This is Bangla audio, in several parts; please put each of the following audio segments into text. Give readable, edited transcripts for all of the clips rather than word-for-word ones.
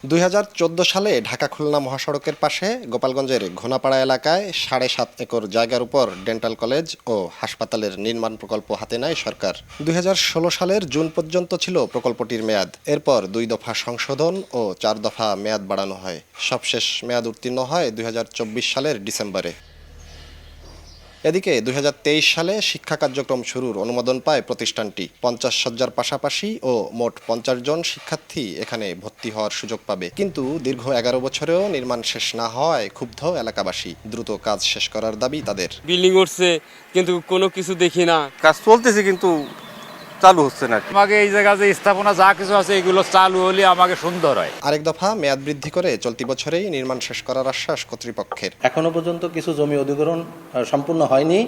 2014 সালে ঢাকা-খুলনা মহাসড়কের পাশে গোপালগঞ্জের ঘোনাপাড়া এলাকায় 7.5 একর জায়গার উপর ডেন্টাল কলেজ ও হাসপাতালের নির্মাণ প্রকল্প হাতে নেয় সরকার। 2016 সালের জুন পর্যন্ত ছিল প্রকল্পটির মেয়াদ। এরপর 2 দফা সংশোধন ও 4 দফা মেয়াদ বাড়ানো হয়। সবশেষ মেয়াদ উত্তীর্ণ হয় 2024 সালের ডিসেম্বরে। এদিকে 2023 সালে শিক্ষা কার্যক্রম শুরুর অনুমোদন পায় প্রতিষ্ঠানটি। 50 শয্যার পাশাপাশি ও মোট 50 জন শিক্ষার্থী এখানে ভর্তি হওয়ার সুযোগ পাবে। কিন্তু দীর্ঘ 11 বছরেও নির্মাণ শেষ না হওয়ায় ক্ষুব্ধ এলাকাবাসী। দ্রুত কাজ শেষ করার দাবি তাদের। বিল্ডিং উঠছে কিন্তু কোনো কিছু দেখি না। কাজ চলতেছে কিন্তু চালু হচ্ছে না। আমাকে এই জায়গা যে স্থাপনা যা কিছু আছে এগুলো চালু হলে আমাকে সুন্দর হয়। আরেক দফা মেয়াদ বৃদ্ধি করে চলতি বছরেই নির্মাণ শেষ করার আশ্বাস কর্তৃপক্ষের। এখনো পর্যন্ত কিছু জমি অধিগ্রহণ সম্পূর্ণ হয়নি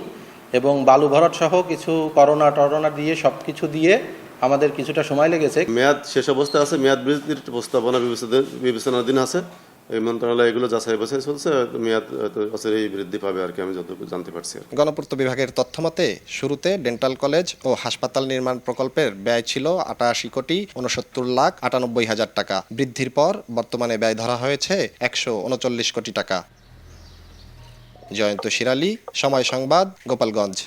এবং বালু ভরাট সহ কিছু করোনা দিয়ে সবকিছু দিয়ে আমাদের কিছুটা সময় লেগেছে। মেয়াদ শেষ অবস্থায় আছে, মেয়াদ বৃদ্ধির প্রস্তাবনা বিবেচনাধীন আছে। এই মন্ত্রণালয় এগুলো যাচাই বাছাই চলছে, মেয়াদ এই বৃদ্ধি পাবে আর কি, আমি যতটুকু জানতে পারছি। গণপূর্ত বিভাগের তথ্যমতে শুরুতে ডেন্টাল কলেজ ও হাসপাতাল নির্মাণ প্রকল্পের ব্যয় ছিল 88,69,98,000 টাকা। বৃদ্ধির পর বর্তমানে ব্যয় ধরা হয়েছে 139 কোটি টাকা। জয়ন্ত শিরালী, সময় সংবাদ, গোপালগঞ্জ।